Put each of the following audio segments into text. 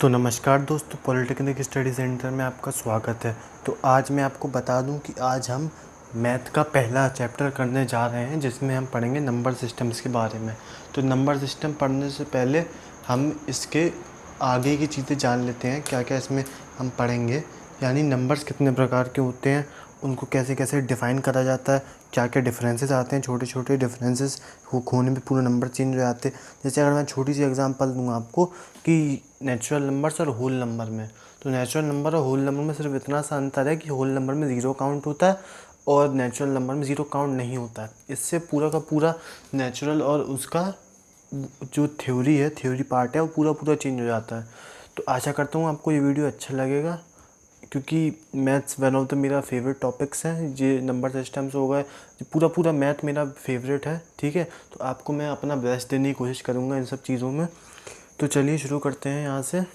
तो नमस्कार दोस्तों, पॉलिटेक्निक स्टडी सेंटर में आपका स्वागत है। तो आज मैं आपको बता दूं कि आज हम मैथ का पहला चैप्टर करने जा रहे हैं, जिसमें हम पढ़ेंगे नंबर सिस्टम्स के बारे में। तो नंबर सिस्टम पढ़ने से पहले हम इसके आगे की चीज़ें जान लेते हैं, क्या क्या इसमें हम पढ़ेंगे। यानी नंबर्स कितने प्रकार के होते हैं, उनको कैसे कैसे डिफ़ाइन करा जाता है, क्या क्या डिफरेंसेस आते हैं, छोटे छोटे डिफरेंसेस होने में पूरे नंबर चेंज हो जाते हैं। जैसे अगर मैं छोटी सी एग्जांपल दूँ आपको कि नेचुरल नंबर्स और होल नंबर में, तो नेचुरल नंबर और होल नंबर में सिर्फ इतना सा अंतर है कि होल नंबर में ज़ीरो काउंट होता है और नेचुरल नंबर में ज़ीरो काउंट नहीं होता है। इससे पूरा का पूरा नेचुरल और उसका जो थ्योरी पार्ट है वो पूरा पूरा चेंज हो जाता है। तो आशा करता हूँ आपको ये वीडियो अच्छा लगेगा, क्योंकि मैथ्स वन ऑफ द मेरा फेवरेट टॉपिक्स हैं। ये नंबर सिस्टम्स हो गए, पूरा पूरा मैथ मेरा फेवरेट है। ठीक है, तो आपको मैं अपना बेस्ट देने की कोशिश करूँगा इन सब चीज़ों में। तो चलिए शुरू करते हैं यहाँ से।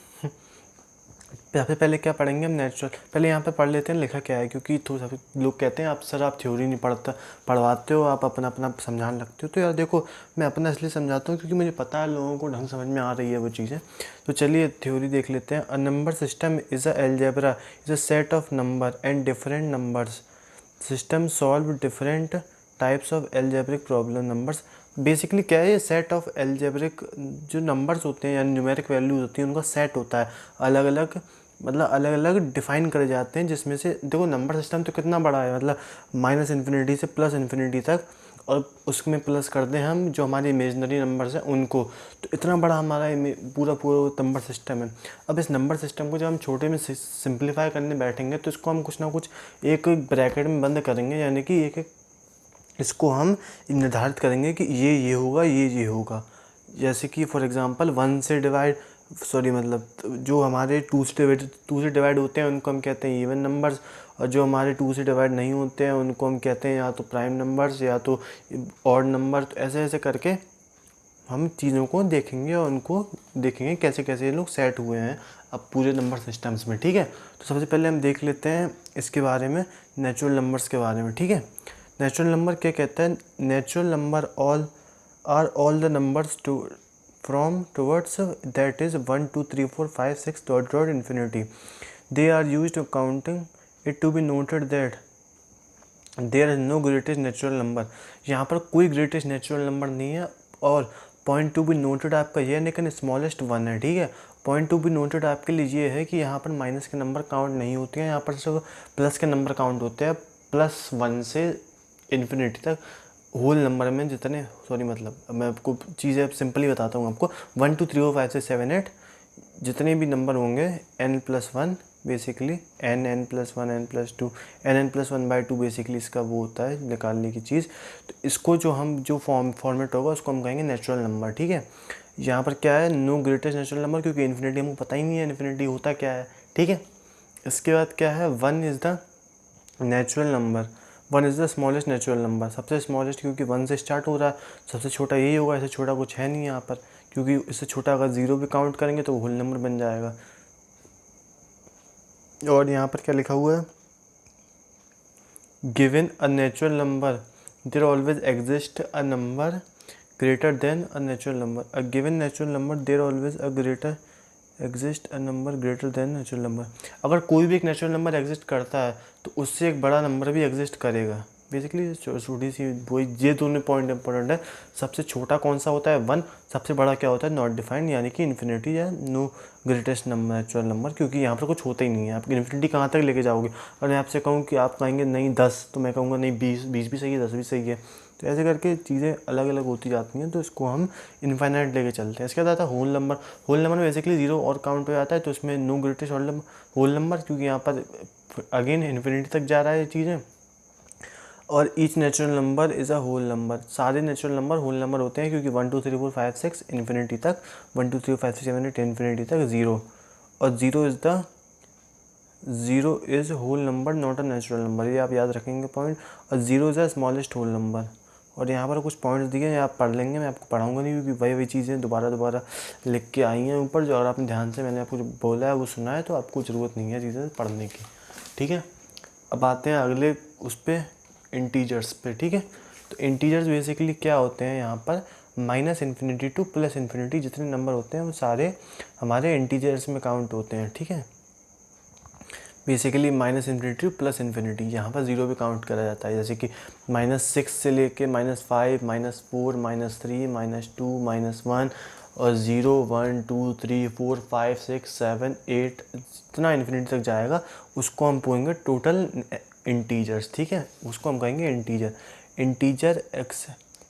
सबसे पहले क्या पढ़ेंगे हम, नेचुरल। पहले यहाँ पे पढ़ लेते हैं लिखा क्या है, क्योंकि तो सब लोग कहते हैं आप सर आप थ्योरी नहीं पढ़वाते हो, आप अपना अपना समझाने लगते हो। तो यार देखो, मैं अपना इसलिए समझाता हूँ क्योंकि मुझे पता है लोगों को ढंग समझ में आ रही है वो चीज़ें। तो चलिए थ्योरी देख लेते हैं। A number system is a algebra is a set of number and different numbers system solve different types of algebraic problem numbers. Basically क्या है, ये सेट ऑफ एल्जेब्रिक जो नंबर्स होते हैं यानी न्यूमेरिक वैल्यूज होती हैं, उनका सेट होता है। अलग अलग मतलब अलग अलग डिफाइन करे जाते हैं, जिसमें से देखो नंबर सिस्टम तो कितना बड़ा है, मतलब माइनस इन्फिनिटी से प्लस इन्फिनिटी तक, और उसमें प्लस कर दें हम जो हमारे इमेजनरी नंबर्स हैं उनको। तो इतना बड़ा हमारा पूरा पूरा नंबर सिस्टम है। अब इस नंबर सिस्टम को जब हम छोटे में सिंप्लीफाई करने बैठेंगे तो इसको हम कुछ ना कुछ एक ब्रैकेट में बंद करेंगे, यानी कि एक इसको हम निर्धारित करेंगे कि ये होगा, ये होगा। जैसे कि फॉर एग्जांपल वन से डिवाइड मतलब जो हमारे टू से डिवाइड होते हैं उनको हम कहते हैं इवन नंबर्स, और जो हमारे टू से डिवाइड नहीं होते हैं उनको हम कहते हैं या तो प्राइम नंबर्स या तो ऑड नंबर। तो ऐसे ऐसे करके हम चीज़ों को देखेंगे और उनको देखेंगे कैसे कैसे ये लोग सेट हुए हैं अब पूरे नंबर सिस्टम्स में। ठीक है, तो सबसे पहले हम देख लेते हैं इसके बारे में, नेचुरल नंबर्स के बारे में। ठीक है, नेचुरल नंबर क्या कहता है, natural number all the numbers to from towards that is 1 2 3 4 5 6 dot dot infinity. They are used counting it to be noted that there is no greatest natural number. यहाँ पर कोई ग्रेटेस्ट नेचुरल नंबर नहीं है। और point two be noted आपका ये है, लेकिन स्मॉलेस्ट वन है। ठीक है, पॉइंट टू बी नोटेड आपके लिए ये है कि यहाँ पर माइनस के नंबर काउंट नहीं होते हैं, यहाँ पर सिर्फ प्लस के नंबर काउंट होते हैं, +1 से इन्फिनिटी तक। होल नंबर में जितने मतलब अब मैं आपको चीज़ें सिंपली बताता हूँ आपको। 1 2 3 4 5 6 7 8 जितने भी नंबर होंगे n+1 basically n+1 n+2 n+1/2 basically इसका वो होता है निकालने की चीज़। तो इसको जो फॉर्मेट होगा उसको हम कहेंगे नेचुरल नंबर। ठीक है, यहाँ पर क्या है, नो ग्रेटेस्ट नेचुरल नंबर, क्योंकि इन्फिनिटी हमको पता ही नहीं है इन्फिनिटी होता क्या है। ठीक है, इसके बाद क्या है, one is the natural number, one is the smallest natural number, सबसे स्मॉलेस्ट क्योंकि वन से स्टार्ट हो रहा है, सबसे छोटा यही होगा, इससे छोटा कुछ है नहीं यहाँ पर, क्योंकि इससे छोटा अगर ज़ीरो भी काउंट करेंगे तो होल नंबर बन जाएगा। और यहाँ पर क्या लिखा हुआ है, given a natural number there always exist a number greater than a natural number. A given natural number there always a greater exist a number greater than natural number. अगर कोई भी एक नेचुरल नंबर एग्जिस्ट करता है तो उससे एक बड़ा नंबर भी एग्जिस्ट करेगा। बेसिकली छोटी सी वही ये दोनों पॉइंट इंपॉर्टेंट है। सबसे छोटा कौन सा होता है, वन। सबसे बड़ा क्या होता है, नॉट डिफाइंड, यानी कि इन्फिनिटी या no greatest number natural number, क्योंकि यहाँ पर कुछ होता ही नहीं है। आप इन्फिनिटी कहाँ तक लेके जाओगे। और मैं आपसे कहूँ कि आप कहेंगे नहीं 10, तो मैं कहूँगा नहीं 20, 20 भी सही है, 10 भी सही है। तो ऐसे करके चीज़ें अलग अलग होती जाती हैं, तो इसको हम इनफाइनाइट लेके चलते हैं। इसके बाद आता है होल नंबर। होल नंबर में बेसिकली जीरो और काउंट हो जाता है, तो इसमें नो ग्रेटेस्ट होल नंबर, क्योंकि यहाँ पर अगेन इन्फिनिटी तक जा रहा है ये चीज़ें। और each natural number is a whole number, सारे नेचुरल नंबर होल नंबर होते हैं, क्योंकि 1 2 3 4 5 6 इन्फिनिटी तक, 1 2 3 4 5 6 7 8 इन्फिनिटी तक ज़ीरो। और zero is whole number not a natural number, ये आप याद रखेंगे पॉइंट। और zero is a smallest whole number. और यहाँ पर कुछ पॉइंट्स दिए हैं, आप पढ़ लेंगे, मैं आपको पढ़ाऊंगा नहीं, क्योंकि वही चीज़ें दोबारा लिख के आई हैं ऊपर जो, और आपने ध्यान से मैंने आपको जो बोला है वो सुना है, तो आपको ज़रूरत नहीं है चीज़ें पढ़ने की। ठीक है, अब आते हैं अगले उस पर, इंटीजर्स पे। ठीक है, तो इंटीजर्स बेसिकली क्या होते हैं, यहाँ पर minus infinity two plus infinity जितने नंबर होते हैं वो सारे हमारे इंटीजर्स में काउंट होते हैं, ठीक है। Basically minus infinity two plus infinity यहाँ पर ज़ीरो भी काउंट करा जाता है, जैसे कि -6 से लेके -5 -4 -3 -2 -1 और 0 1 2 3 4 5 6 7 8 जितना इन्फिनिटी तक जाएगा उसको हम कहेंगे टोटल इंटीजर्स, ठीक है, उसको हम कहेंगे integer.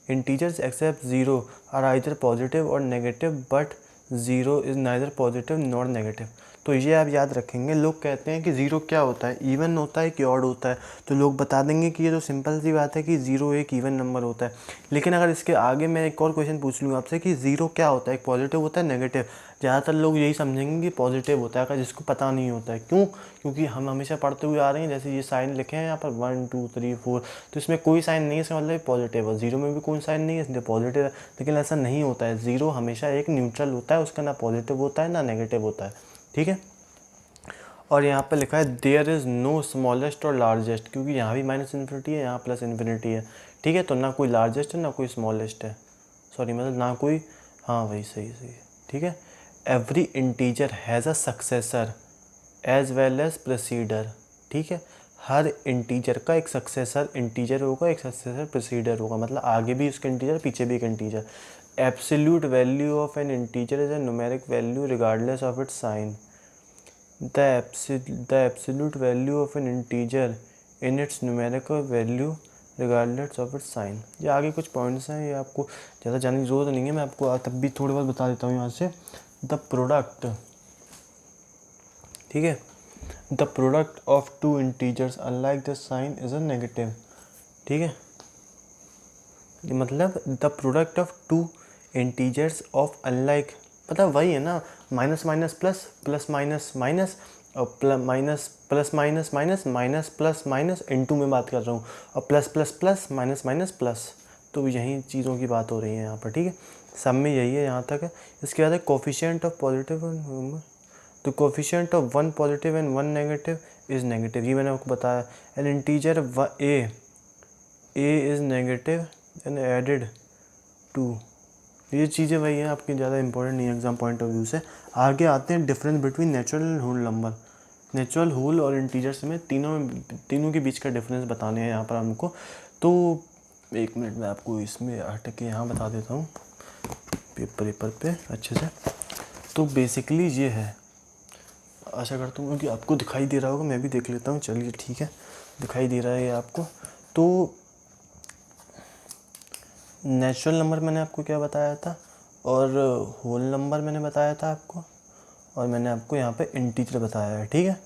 Integers except zero are either positive और negative but zero is neither positive nor negative. तो ये आप याद रखेंगे। लोग कहते हैं कि ज़ीरो क्या होता है, इवन होता है कि ऑड होता है, तो लोग बता देंगे कि ये तो सिंपल सी बात है कि ज़ीरो एक इवन नंबर होता है। लेकिन अगर इसके आगे मैं एक और क्वेश्चन पूछ लूँगा आपसे कि ज़ीरो क्या होता है, एक पॉजिटिव होता है नेगेटिव, ज़्यादातर लोग यही समझेंगे कि पॉजिटिव होता है, अगर जिसको पता नहीं होता है। क्यों? क्योंकि हम हमेशा पढ़ते हुए आ रहे हैं, जैसे ये साइन लिखे हैं यहाँ पर 1 2 3 4, तो इसमें कोई साइन नहीं है, इसका मतलब पॉजिटिव है। ज़ीरो में भी कोई साइन नहीं है, इसलिए पॉजिटिव है। लेकिन ऐसा नहीं होता है, ज़ीरो हमेशा एक न्यूट्रल होता है, उसका ना पॉजिटिव होता है ना नेगेटिव होता है, ठीक है। और यहाँ पे लिखा है देयर इज़ नो स्मॉलेस्ट और लार्जेस्ट, क्योंकि यहाँ भी माइनस इन्फिनिटी है, यहाँ प्लस इन्फिनिटी है, ठीक है। तो ना कोई लार्जेस्ट है ना कोई स्मॉलेस्ट है, सॉरी मतलब ना कोई, हाँ वही सही है, ठीक है। Every integer has a successor as well as proceeder, ठीक है। हर इंटीजर का एक सक्सेसर इंटीजर होगा, एक सक्सेसर प्रोसीडर होगा, मतलब आगे भी उसका इंटीजर पीछे भी एक integer. Absolute value of an integer is a numeric value regardless of its sign. The absolute value of an integer in its numerical value regardless of its sign। ये आगे कुछ पॉइंट्स हैं, ये आपको ज़्यादा जानने की ज़रूरत नहीं है, मैं आपको तब भी थोड़ी बहुत बता देता हूँ यहाँ से। द प्रोडक्ट, ठीक है, the product of two integers unlike the sign is a negative, ठीक है। ये मतलब the product of two integers of unlike, पता वही है ना, minus minus plus plus minus minus और minus plus minus minus minus plus minus into में बात कर रहा हूँ, और plus plus plus minus minus plus, तो यही चीज़ों की बात हो रही है यहाँ पर, ठीक है। सब में यही है, यहाँ तक है। इसके बाद है कोफिशिएंट ऑफ पॉजिटिव, तो coefficient of one positive and one negative is negative, ये मैंने आपको बताया। An integer a is negative and added to, ये चीज़ें वही हैं आपकी, ज़्यादा इंपॉर्टेंट नहीं है एग्जाम पॉइंट ऑफ व्यू से। आगे आते हैं difference between natural and whole number. Natural, whole और इंटीजर्स में तीनों के बीच का डिफरेंस बताने हैं यहाँ पर हमको। तो एक मिनट में आपको इसमें हट के यहाँ बता देता हूँ पेपर पे अच्छे से। तो बेसिकली ये है, आशा करता हूँ कि आपको दिखाई दे रहा होगा, मैं भी देख लेता हूँ, चलिए ठीक है, दिखाई दे रहा है ये आपको। तो नेचुरल नंबर मैंने आपको क्या बताया था, और होल नंबर मैंने बताया था आपको, और मैंने आपको यहाँ पे इंटीजर बताया है, ठीक है।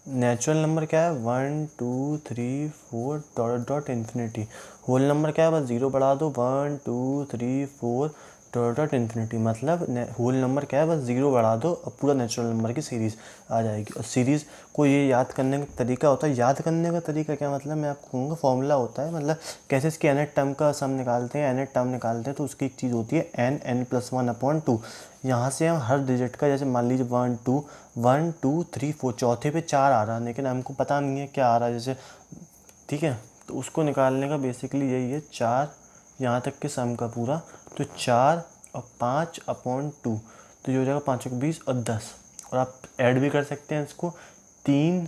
नेचुरल नंबर क्या है, 1 2 3 4 dot dot infinity. Whole number क्या है, बस ज़ीरो बढ़ा दो, 1 2 3 4 डॉट डॉट इन्फिनिटी। मतलब होल नंबर क्या है, बस ज़ीरो बढ़ा दो और पूरा नेचुरल नंबर की सीरीज़ आ जाएगी। और सीरीज़ को ये याद करने का तरीका होता है, याद करने का तरीका क्या मतलब, मैं आपको कहूँगा फॉर्मूला होता है, मतलब कैसे इसके nth टर्म का सम निकालते हैं, nth टर्म निकालते हैं, तो उसकी एक चीज़ होती है n+1/2। यहाँ से हम हर डिजिट का, जैसे मान लीजिए 1 2 3 4, चौथे पे 4 आ रहा है, लेकिन हमको पता नहीं है क्या आ रहा है जैसे, ठीक है। तो उसको निकालने का बेसिकली यही है, 4 यहाँ तक के सम का पूरा, तो 4 और 5/2, तो ये हो जाएगा 5 और 20 और 10। और आप ऐड भी कर सकते हैं इसको, 3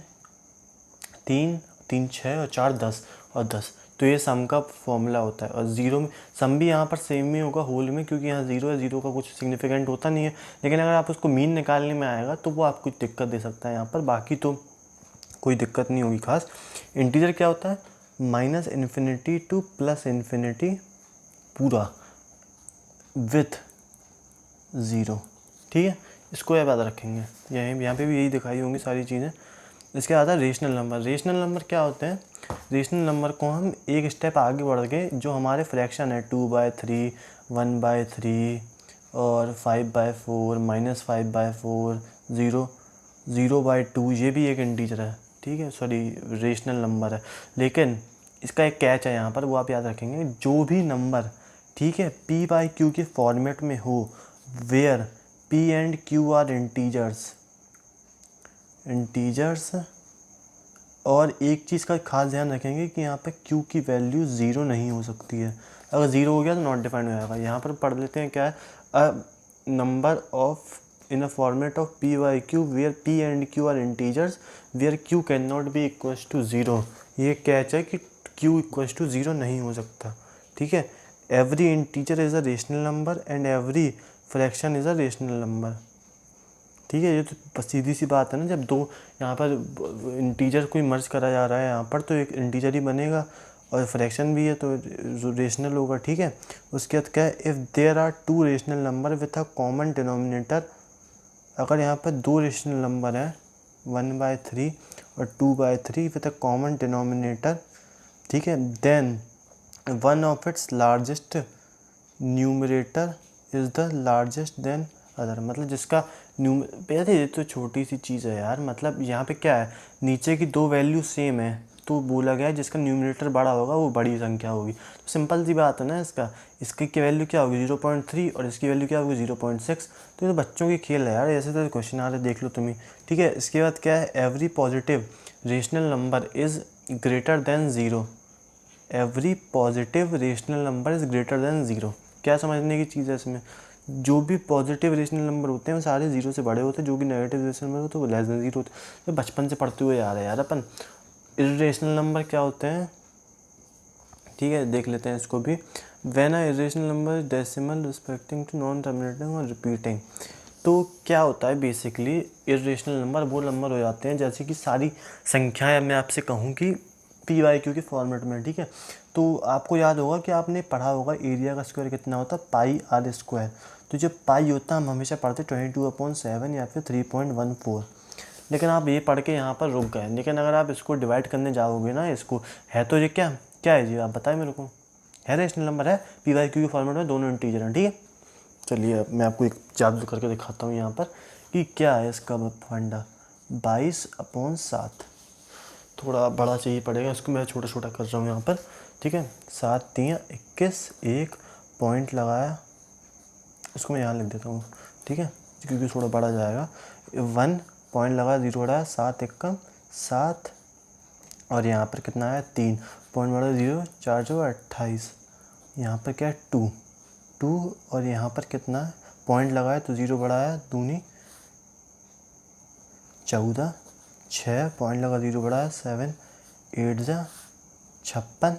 3 3 6 और 4 10 और 10, तो ये सम का फॉर्मूला होता है। और ज़ीरो में सम भी यहाँ पर सेम ही होगा होल में, क्योंकि यहाँ ज़ीरो है, ज़ीरो का कुछ सिग्निफिकेंट होता नहीं है। लेकिन अगर आप उसको मीन निकालने में आएगा तो वो आपको दिक्कत दे सकता है यहाँ पर, बाकी तो कोई दिक्कत नहीं होगी खास। इंटीजर क्या होता है, minus infinity two plus infinity पूरा विथ ज़ीरो, ठीक है। इसको याद रखेंगे, यहाँ पे भी यही दिखाई होंगी सारी चीज़ें। इसके बाद रेशनल नंबर। रेशनल नंबर क्या होते हैं, रेशनल नंबर को हम एक स्टेप आगे बढ़ के, जो हमारे फ्रैक्शन है 2/3 1/3 और 5/4 -5/4 0/2, ये भी एक इंटीजर है, ठीक है, सॉरी रेशनल नंबर है। लेकिन इसका एक कैच है यहाँ पर, वो आप याद रखेंगे, जो भी नंबर, ठीक है, p/q के फॉर्मेट में हो, where p and q are integers, और एक चीज़ का खास ध्यान रखेंगे कि यहाँ पे q की वैल्यू ज़ीरो नहीं हो सकती है। अगर ज़ीरो हो गया तो नॉट डिफाइंड हो जाएगा। यहाँ पर पढ़ लेते हैं क्या है, a number of in a format of p by q where p and q are integers where q cannot be equals to 0। ये कैच है कि q इक्वल्स टू 0 नहीं हो सकता, ठीक है। Every integer is a rational number and every fraction is a rational number, ठीक है। ये तो सीधी सी बात है ना, जब दो यहाँ पर इंटीजर कोई मर्ज करा जा रहा है यहाँ पर, तो एक इंटीजर ही बनेगा और फ्रैक्शन भी है तो रेशनल होगा, ठीक है। उसके बाद क्या है, if there are two rational number with a common denominator, अगर यहाँ पर दो रेशनल नंबर हैं 1/3 और 2/3 विथ अ कॉमन डिनोमिनेटर, ठीक है, then one of its largest numerator is the largest than other. मतलब जिसका यार ये तो छोटी सी चीज़ है यार, मतलब यहाँ पे क्या है, नीचे की दो वैल्यू सेम है तो बोला गया है जिसका न्यूमरेटर बड़ा होगा वो बड़ी संख्या होगी। तो सिंपल सी बात है ना, इसकी की वैल्यू क्या होगी 0.3 और इसकी वैल्यू क्या होगी 0.6। तो ये तो बच्चों की खेल है यार, ऐसे तो क्वेश्चन आ रहे देख लो तुम ही, ठीक है। इसके बाद क्या है, every positive rational number is greater than zero, every positive rational number is greater than zero. क्या समझने की चीज़ है इसमें, जो भी पॉजिटिव रेशनल नंबर होते हैं वो सारे जीरो से बड़े होते हैं, जो भी नेगेटिव रेशनल नंबर होते हैं वो लेस देन ज़ीरो होते हैं। तो बचपन से पढ़ते हुए आ रहे हैं यार अपन। इर्रेशनल नंबर क्या होते हैं, ठीक है, देख लेते हैं इसको भी। When a irrational number decimal respecting to non terminating और रिपीटिंग। तो क्या होता है बेसिकली, इर्रेशनल नंबर वो नंबर हो जाते हैं जैसे कि सारी संख्याएं मैं आपसे कहूँ कि पी वाई क्यू के फॉर्मेट में, ठीक है। तो आपको याद होगा कि आपने पढ़ा होगा एरिया का स्क्वायर कितना होता है, पाई आर स्क्वायर। तो जब पाई होता है हम हमेशा पढ़ते 22/7 या फिर 3.14। लेकिन आप ये पढ़ के यहाँ पर रुक गए, लेकिन अगर आप इसको डिवाइड करने जाओगे ना, इसको है तो ये क्या क्या है जी, आप बताएं मेरे को। है रेशनल नंबर, है पी वाई क्यू के फॉर्मेट में, दोनों इंटीजर हैं, ठीक है। चलिए अब मैं आपको एक जादू करके दिखाता हूँ यहाँ पर कि क्या है इसका फंडा। 22/7 थोड़ा बड़ा चाहिए पड़ेगा, इसको मैं छोटा छोटा कर रहा हूँ यहाँ पर, ठीक है। 7×3=21, एक पॉइंट लगाया, इसको मैं यहाँ लिख देता हूँ, ठीक है, क्योंकि थोड़ा बड़ा जाएगा। 1 पॉइंट लगा, 0 बढ़ाया, 7×1=7 और यहाँ पर कितना है 3 पॉइंट बढ़ा, 0 4 जो 28, यहाँ पर क्या है 2 और यहाँ पर कितना है पॉइंट लगाया तो 0 बढ़ाया, दूनी 14, 6 पॉइंट लगा 0 बढ़ाया, 7 8 जा 56,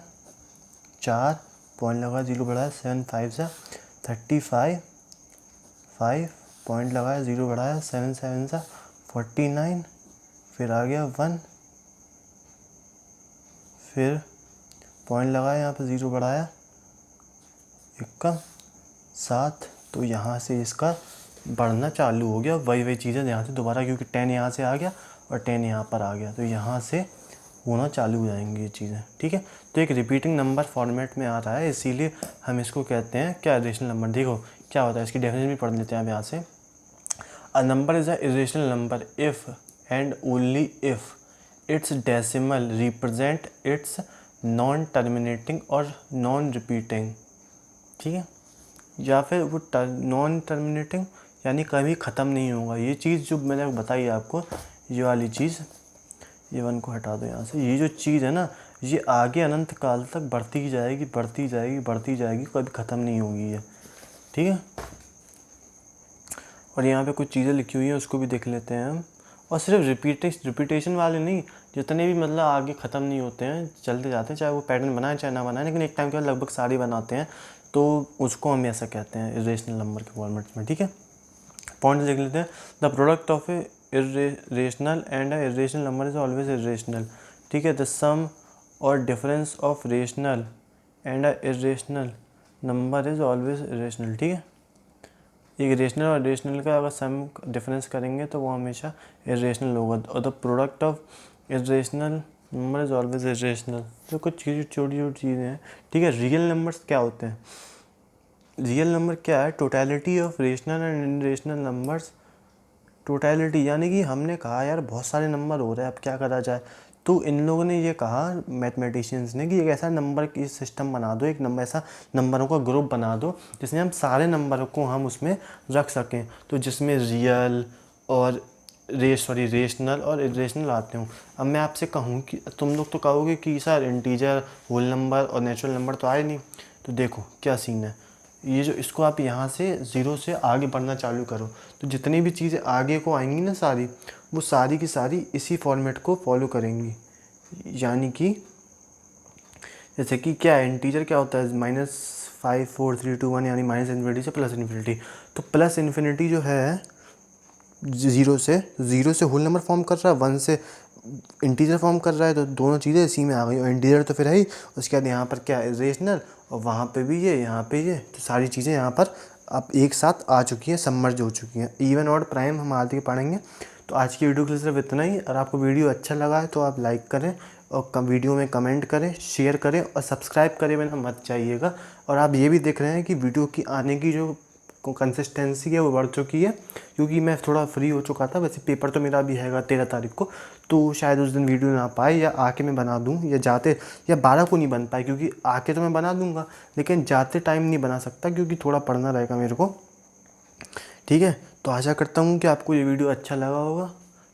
4 पॉइंट लगा 0 बढ़ाया, 7 5 जा 35, 5 पॉइंट लगाया 0 बढ़ाया, 7 7 जा 49, फिर आ गया 1, फिर पॉइंट लगाया यहाँ पर 0 बढ़ाया 7। तो यहाँ से इसका बढ़ना चालू हो गया, वही चीज़ें यहाँ से दोबारा, क्योंकि 10 यहाँ से आ गया और 10 यहाँ पर आ गया, तो यहाँ से होना चालू हो जाएंगी ये चीज़ें, ठीक है। तो एक रिपीटिंग नंबर फॉर्मेट में आ रहा है, इसीलिए हम इसको कहते हैं क्या, रेशनल नंबर। देखो क्या होता है, इसकी डेफिनेशन भी पढ़ लेते हैं अब यहाँ से। A number is a irrational number if and only if it's decimal represent it's non terminating और नॉन रिपीटिंग, ठीक है। या फिर वो नॉन टर्मिनेटिंग यानी कभी ख़त्म नहीं होगा। ये चीज़ जो मैंने बताई आपको, ये वाली चीज़, ये 1 को हटा दो यहाँ से, ये जो चीज़ है ना, ये आगे अनंत काल तक बढ़ती ही जाएगी, बढ़ती जाएगी, बढ़ती जाएगी, कभी ख़त्म नहीं होगी ये, ठीक है। और यहाँ पे कुछ चीज़ें लिखी हुई हैं उसको भी देख लेते हैं हम। और सिर्फ रिपीटेशन वाले नहीं, जितने भी मतलब आगे ख़त्म नहीं होते हैं, चलते जाते हैं, चाहे वो पैटर्न बनाए चाहे ना बनाए, लेकिन एक टाइम के बाद लगभग सारे बनाते हैं, तो उसको हम ऐसा कहते हैं इरेशनल नंबर के फॉर्मेट में, ठीक है। पॉइंट देख लेते हैं। The product of A irrational and a irrational number is always irrational, ठीक है। द सम और difference of rational and a irrational number is always irrational, ठीक है। एक रेशनल और इरेशनल का अगर सम डिफरेंस करेंगे तो वो हमेशा इरेशनल होगा, और the product of irrational number is always irrational. तो कुछ छोटी छोटी चीज़ें हैं, ठीक है। रियल नंबर्स क्या होते हैं, रियल नंबर क्या है, totality of rational and irrational numbers. Totality यानी कि हमने कहा यार बहुत सारे नंबर हो रहे हैं, अब क्या करा जाए, तो इन लोगों ने ये कहा मैथमेटिशियंस ने कि एक ऐसा नंबर की सिस्टम बना दो, एक नंबर ऐसा नंबरों का ग्रुप बना दो जिसमें हम सारे नंबरों को हम उसमें रख सकें, तो जिसमें रियल और रेशनल और इरेशनल आते हों। अब मैं आपसे कहूँ कि तुम लोग तो कहोगे कि सर इंटीजर, होल नंबर और नेचुरल नंबर तो आए नहीं, तो देखो क्या सीन है, ये जो इसको आप यहाँ से 0 से आगे बढ़ना चालू करो तो जितनी भी चीज़ें आगे को आएंगी ना सारी, वो सारी की सारी इसी फॉर्मेट को फॉलो करेंगी। यानी कि जैसे कि क्या है, इंटीजर क्या होता है, -5 4 3 2 1, यानी माइनस इन्फिनिटी से प्लस इन्फिनिटी। तो प्लस इन्फिनिटी जो है ज़ीरो से होल नंबर फॉर्म कर रहा है, 1 से इंटीजर फॉर्म कर रहा है, तो दोनों चीज़ें इसी में आ गई। और इंटीजर तो फिर है ही, उसके बाद यहाँ पर क्या है, रेशनल, और वहाँ पे भी ये, यहाँ पे ये, तो सारी चीज़ें यहाँ पर अब एक साथ आ चुकी हैं, सबमर्ज हो चुकी हैं। इवन और प्राइम हम आगे पढ़ेंगे। तो आज की वीडियो के लिए सिर्फ इतना ही। और आपको वीडियो अच्छा लगा है तो आप लाइक करें और वीडियो में कमेंट करें, शेयर करें और सब्सक्राइब करे बिना मत जाइएगा। और आप ये भी देख रहे हैं कि वीडियो की आने की जो कंसिस्टेंसी है वो बढ़ चुकी है, क्योंकि मैं थोड़ा फ्री हो चुका था। वैसे पेपर तो मेरा भी हैगा 13 तारीख को, तो शायद उस दिन वीडियो ना पाए, या आके मैं बना दूं, या जाते, या 12 को नहीं बन पाए, क्योंकि आके तो मैं बना दूंगा लेकिन जाते टाइम नहीं बना सकता, क्योंकि थोड़ा पढ़ना रहेगा मेरे को। ठीक है, तो आशा करता हूँ कि आपको ये वीडियो अच्छा लगा होगा।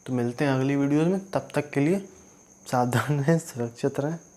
तो मिलते हैं अगली वीडियो में, तब तक के लिए सावधान रहें, सुरक्षित रहें।